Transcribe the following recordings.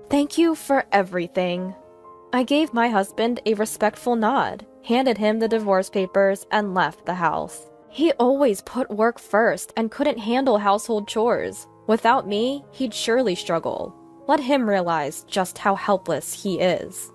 Thank you for everything. I gave my husband a respectful nod, handed him the divorce papers, and left the house. He always put work first and couldn't handle household chores. Without me, he'd surely struggle. Let him realize just how helpless he is.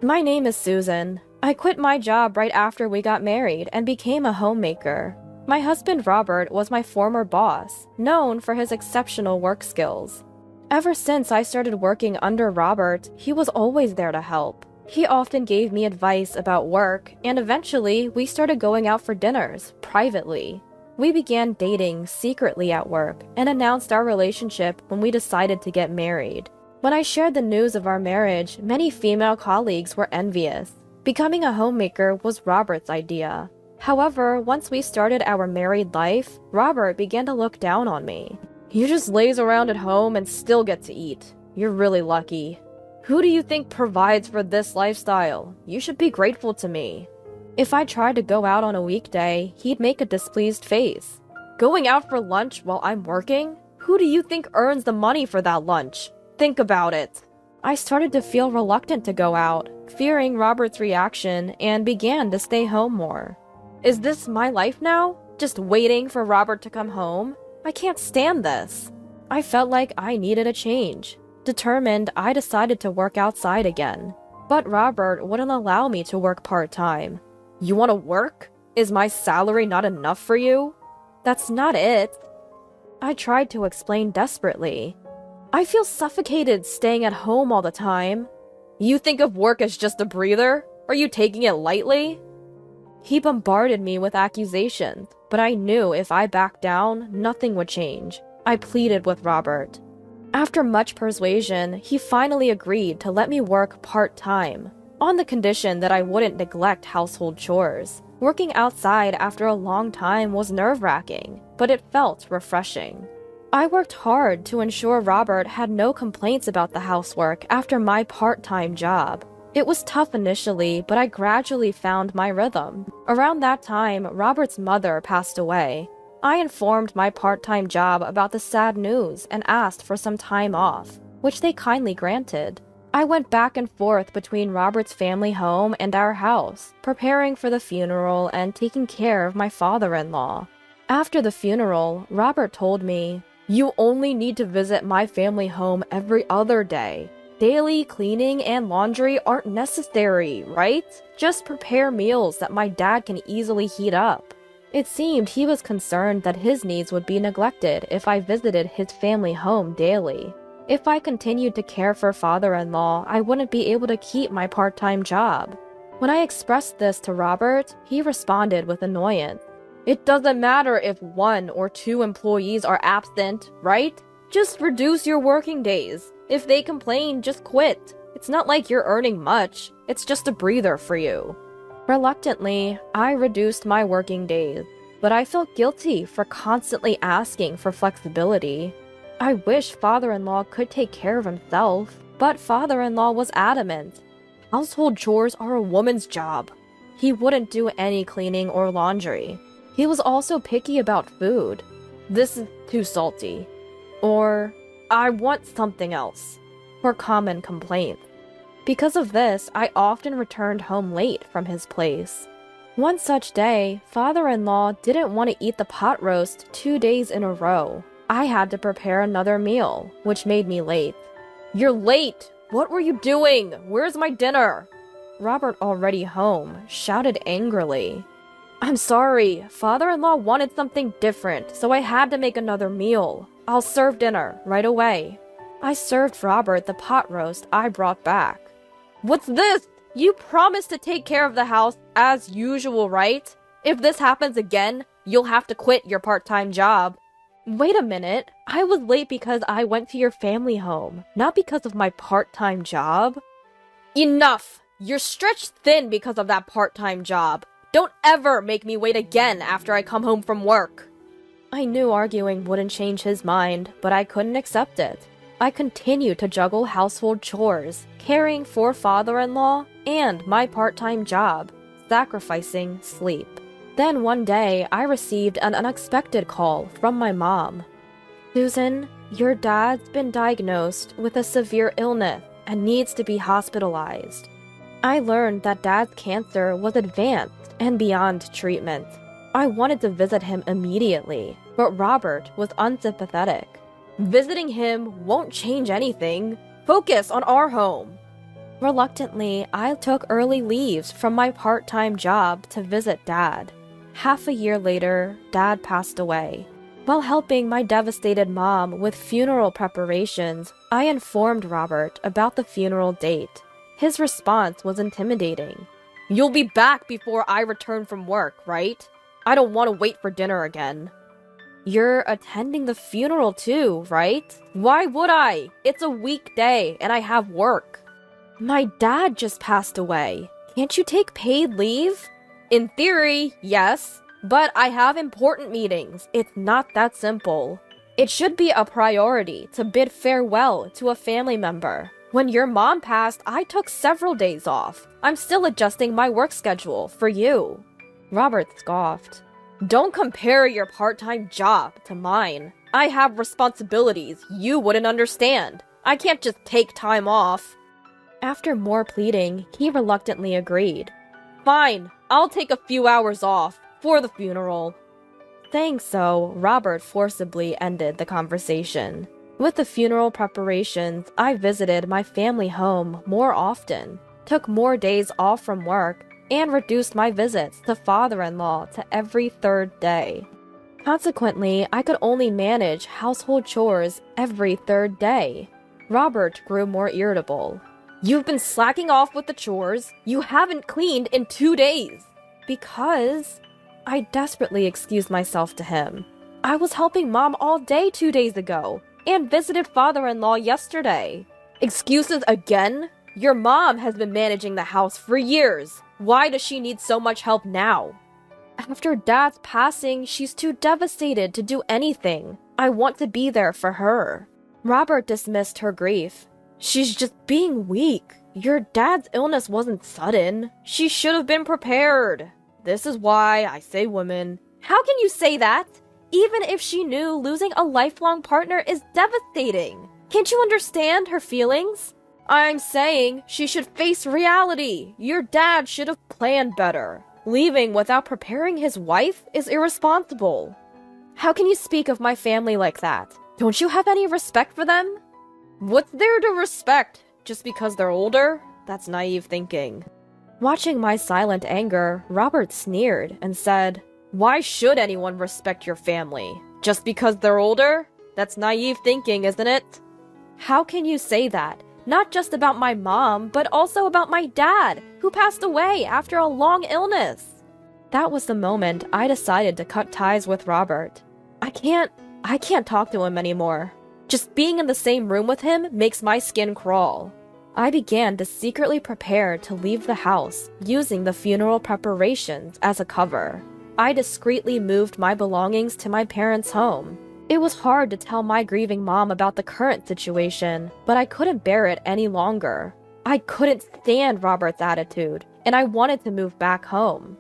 My name is Susan. I quit my job right after we got married and became a homemaker. My husband Robert was my former boss, known for his exceptional work skills. Ever since I started working under Robert, he was always there to help. He often gave me advice about work, and eventually we started going out for dinners, privately. We began dating secretly at work and announced our relationship when we decided to get married. When I shared the news of our marriage, many female colleagues were envious. Becoming a homemaker was Robert's idea. However, once we started our married life, Robert began to look down on me. "You just laze around at home and still get to eat. You're really lucky. Who do you think provides for this lifestyle? You should be grateful to me." If I tried to go out on a weekday, he'd make a displeased face. "Going out for lunch while I'm working? Who do you think earns the money for that lunch? Think about it." I started to feel reluctant to go out, fearing Robert's reaction, and began to stay home more. Is this my life now? Just waiting for Robert to come home? I can't stand this. I felt like I needed a change. Determined, I decided to work outside again. But Robert wouldn't allow me to work part-time. "You want to work? Is my salary not enough for you?" "That's not it." I tried to explain desperately. "I feel suffocated staying at home all the time." "You think of work as just a breather? Are you taking it lightly?" He bombarded me with accusations, but I knew if I backed down, nothing would change. I pleaded with Robert. After much persuasion, he finally agreed to let me work part-time, on the condition that I wouldn't neglect household chores. Working outside after a long time was nerve-wracking, but it felt refreshing. I worked hard to ensure Robert had no complaints about the housework after my part-time job. It was tough initially, but I gradually found my rhythm. Around that time, Robert's mother passed away. I informed my part-time job about the sad news and asked for some time off, which they kindly granted. I went back and forth between Robert's family home and our house, preparing for the funeral and taking care of my father-in-law. After the funeral, Robert told me, "You only need to visit my family home every other day. Daily cleaning and laundry aren't necessary, right? Just prepare meals that my dad can easily heat up." It seemed he was concerned that his needs would be neglected if I visited his family home daily. If I continued to care for father-in-law, I wouldn't be able to keep my part-time job. When I expressed this to Robert, he responded with annoyance. "It doesn't matter if 1 or 2 employees are absent, right? Just reduce your working days. If they complain, just quit. It's not like you're earning much. It's just a breather for you." Reluctantly, I reduced my working days, but I felt guilty for constantly asking for flexibility. I wish father-in-law could take care of himself, but father-in-law was adamant. Household chores are a woman's job. He wouldn't do any cleaning or laundry. He was also picky about food. "This is too salty." Or, "I want something else," were common complaints. Because of this, I often returned home late from his place. One such day, father-in-law didn't want to eat the pot roast 2 days in a row. I had to prepare another meal, which made me late. "You're late! What were you doing? Where's my dinner?" Robert, already home, shouted angrily. "I'm sorry, father-in-law wanted something different, so I had to make another meal. I'll serve dinner right away." I served Robert the pot roast I brought back. "What's this? You promised to take care of the house as usual, right? If this happens again, you'll have to quit your part-time job." "Wait a minute, I was late because I went to your family home, not because of my part-time job." "Enough! You're stretched thin because of that part-time job. Don't ever make me wait again after I come home from work." I knew arguing wouldn't change his mind, but I couldn't accept it. I continued to juggle household chores, caring for father-in-law, and my part-time job, sacrificing sleep. Then one day, I received an unexpected call from my mom. "Susan, Your dad's been diagnosed with a severe illness and needs to be hospitalized. I learned that Dad's cancer was advanced and beyond treatment. I wanted to visit him immediately, but Robert was unsympathetic. Visiting him won't change anything. Focus on our home. Reluctantly, I took early leaves from my part-time job to visit Dad. Half a year later, Dad passed away. While helping my devastated mom with funeral preparations, I informed Robert about the funeral date. His response was intimidating. "You'll be back before I return from work, right? I don't want to wait for dinner again." "You're attending the funeral too, right?" "Why would I? It's a weekday and I have work." "My dad just passed away. Can't you take paid leave?" "In theory, yes. But I have important meetings. It's not that simple. It should be a priority to bid farewell to a family member. When your mom passed, I took several days off. I'm still adjusting my work schedule for you." Robert scoffed. "Don't compare your part-time job to mine. I have responsibilities you wouldn't understand. I can't just take time off." After more pleading, he reluctantly agreed. "Fine, I'll take a few hours off. For the funeral." Saying so, Robert forcibly ended the conversation. With the funeral preparations, I visited my family home more often, took more days off from work, and reduced my visits to father-in-law to every third day. Consequently, I could only manage household chores every third day. Robert grew more irritable. "You've been slacking off with the chores. You haven't cleaned in 2 days." "Because..." I desperately excused myself to him. "I was helping Mom all day 2 days ago, and visited father-in-law yesterday." "Excuses again? Your mom has been managing the house for years. Why does she need so much help now?" "After Dad's passing, she's too devastated to do anything. I want to be there for her." Robert dismissed her grief. "She's just being weak. Your dad's illness wasn't sudden. She should have been prepared. This is why I say women." "How can you say that? Even if she knew losing a lifelong partner is devastating. Can't you understand her feelings?" "I'm saying she should face reality. Your dad should have planned better. Leaving without preparing his wife is irresponsible." "How can you speak of my family like that? Don't you have any respect for them?" "What's there to respect? Just because they're older? That's naive thinking." Watching my silent anger, Robert sneered and said, "Why should anyone respect your family? Just because they're older? That's naive thinking, isn't it?" "How can you say that? Not just about my mom, but also about my dad, who passed away after a long illness." That was the moment I decided to cut ties with Robert. I can't talk to him anymore. Just being in the same room with him makes my skin crawl. I began to secretly prepare to leave the house, using the funeral preparations as a cover. I discreetly moved my belongings to my parents' home. It was hard to tell my grieving mom about the current situation, but I couldn't bear it any longer. I couldn't stand Robert's attitude, and I wanted to move back home.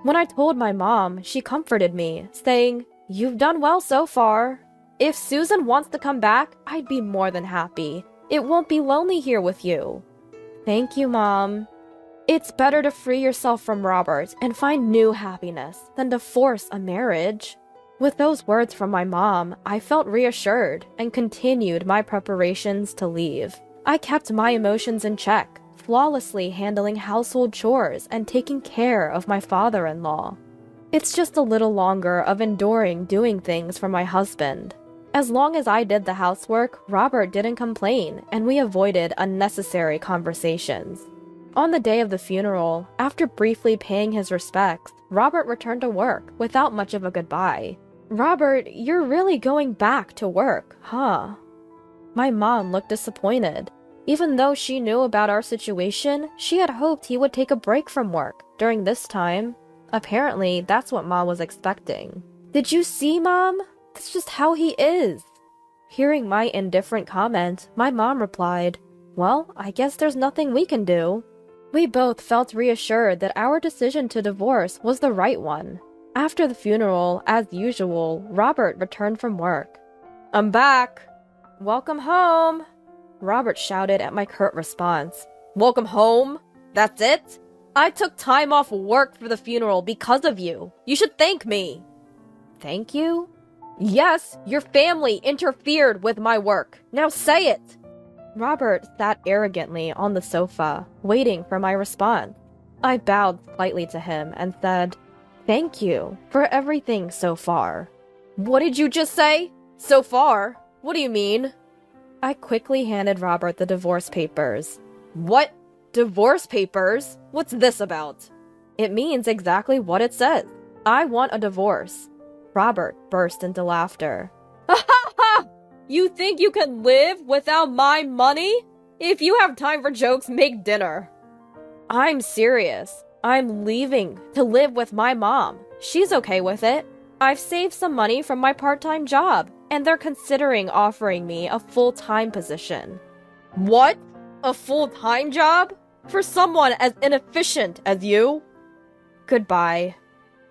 When I told my mom, she comforted me, saying, "You've done well so far. If Susan wants to come back, I'd be more than happy. It won't be lonely here with you." "Thank you, Mom." It's better to free yourself from Robert and find new happiness than to force a marriage. With those words from my mom, I felt reassured and continued my preparations to leave. I kept my emotions in check, flawlessly handling household chores and taking care of my father-in-law. It's just a little longer of enduring doing things for my husband. As long as I did the housework, Robert didn't complain, and we avoided unnecessary conversations. On the day of the funeral, after briefly paying his respects, Robert returned to work without much of a goodbye. "Robert, you're really going back to work, huh?" My mom looked disappointed. Even though she knew about our situation, she had hoped he would take a break from work during this time. Apparently, that's what Mom was expecting. "Did you see, Mom? That's just how he is." Hearing my indifferent comment, my mom replied, "Well, I guess there's nothing we can do." We both felt reassured that our decision to divorce was the right one. After the funeral, as usual, Robert returned from work. "I'm back." Welcome home, Robert shouted at my curt response. Welcome home? That's it? I took time off work for the funeral because of you. You should thank me. Thank you? Yes, your family interfered with my work. Now say it. Robert sat arrogantly on the sofa, waiting for my response. I bowed slightly to him and said, thank you for everything so far. What did you just say? So far? What do you mean? I quickly handed Robert the divorce papers. What? Divorce papers? What's this about? It means exactly what it says. I want a divorce. Robert burst into laughter. Ha ha ha! You think you can live without my money? If you have time for jokes, make dinner. I'm serious. I'm leaving to live with my mom. She's okay with it. I've saved some money from my part-time job, and they're considering offering me a full-time position. What? A full-time job? For someone as inefficient as you? Goodbye.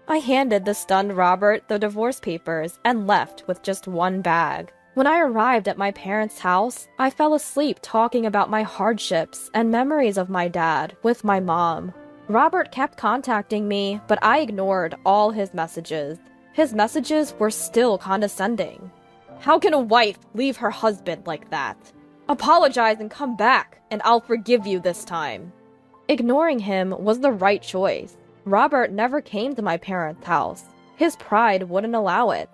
I handed the stunned Robert the divorce papers and left with just one bag. When I arrived at my parents' house, I fell asleep talking about my hardships and memories of my dad with my mom. Robert kept contacting me, but I ignored all his messages. His messages were still condescending. How can a wife leave her husband like that? Apologize and come back, and I'll forgive you this time. Ignoring him was the right choice. Robert never came to my parents' house. His pride wouldn't allow it.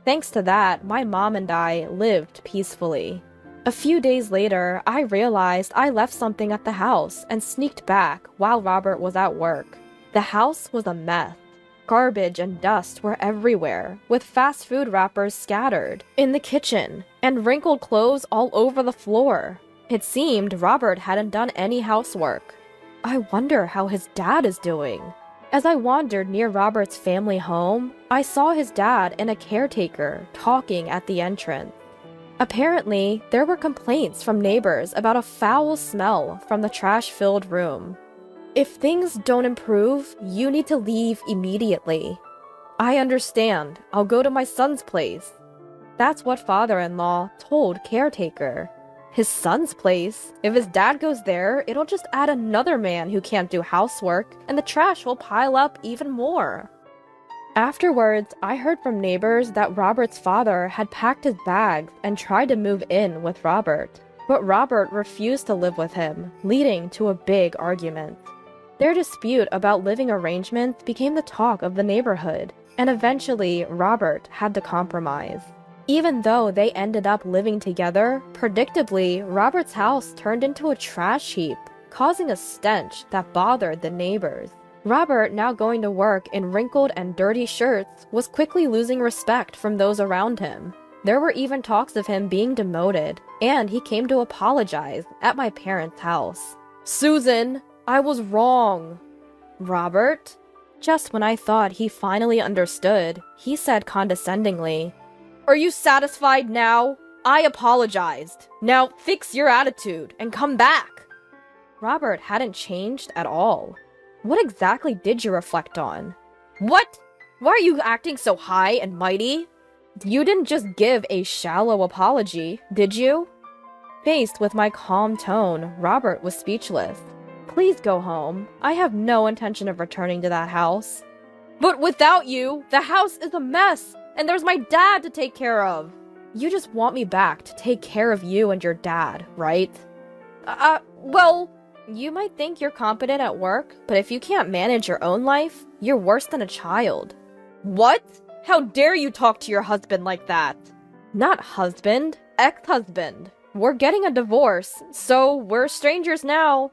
Thanks to that, my mom and I lived peacefully. A few days later, I realized I left something at the house and sneaked back while Robert was at work. The house was a mess. Garbage and dust were everywhere, with fast food wrappers scattered in the kitchen and wrinkled clothes all over the floor. It seemed Robert hadn't done any housework. I wonder how his dad is doing. As I wandered near Robert's family home, I saw his dad and a caretaker talking at the entrance. Apparently, there were complaints from neighbors about a foul smell from the trash-filled room. If things don't improve, you need to leave immediately. I understand. I'll go to my son's place. That's what father-in-law told caretaker. His son's place? If his dad goes there, it'll just add another man who can't do housework, and the trash will pile up even more. Afterwards, I heard from neighbors that Robert's father had packed his bags and tried to move in with Robert. But Robert refused to live with him, leading to a big argument. Their dispute about living arrangements became the talk of the neighborhood, and eventually Robert had to compromise. Even though they ended up living together, predictably, Robert's house turned into a trash heap, causing a stench that bothered the neighbors. Robert, now going to work in wrinkled and dirty shirts, was quickly losing respect from those around him. There were even talks of him being demoted, and he came to apologize at my parents' house. Susan, I was wrong. Robert? Just when I thought he finally understood, he said condescendingly, Are you satisfied now? I apologized. Now fix your attitude and come back. Robert hadn't changed at all. What exactly did you reflect on? What? Why are you acting so high and mighty? You didn't just give a shallow apology, did you? Faced with my calm tone, Robert was speechless. Please go home. I have no intention of returning to that house. But without you, the house is a mess, and there's my dad to take care of. You just want me back to take care of you and your dad, right? Well, you might think you're competent at work, but if you can't manage your own life, you're worse than a child. What? How dare you talk to your husband like that? Not husband, ex-husband. We're getting a divorce, so we're strangers now.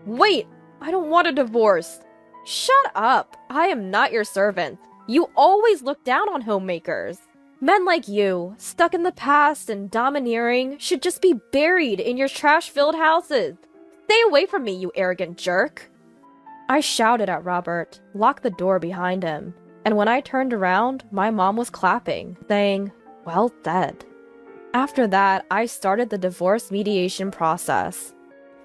Wait, I don't want a divorce. Shut up. I am not your servant. You always look down on homemakers. Men like you, stuck in the past and domineering, should just be buried in your trash-filled houses. Stay away from me, you arrogant jerk. I shouted at Robert, locked the door behind him, and when I turned around, my mom was clapping, saying, Well said. After that, I started the divorce mediation process.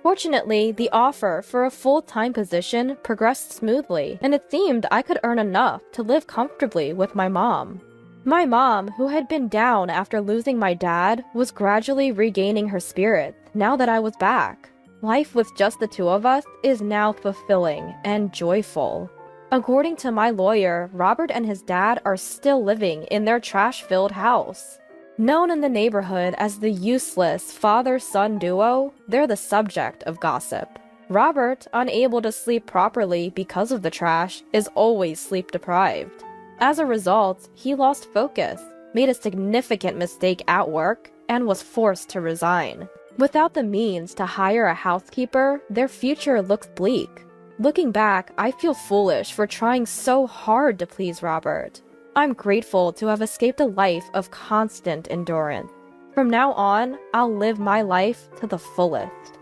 Fortunately, the offer for a full-time position progressed smoothly, and it seemed I could earn enough to live comfortably with my mom. My mom, who had been down after losing my dad, was gradually regaining her spirits now that I was back. Life with just the two of us is now fulfilling and joyful. According to my lawyer, Robert and his dad are still living in their trash-filled house. Known in the neighborhood as the useless father-son duo, they're the subject of gossip. Robert, unable to sleep properly because of the trash, is always sleep-deprived. As a result, he lost focus, made a significant mistake at work, and was forced to resign. Without the means to hire a housekeeper, their future looks bleak. Looking back, I feel foolish for trying so hard to please Robert. I'm grateful to have escaped a life of constant endurance. From now on, I'll live my life to the fullest.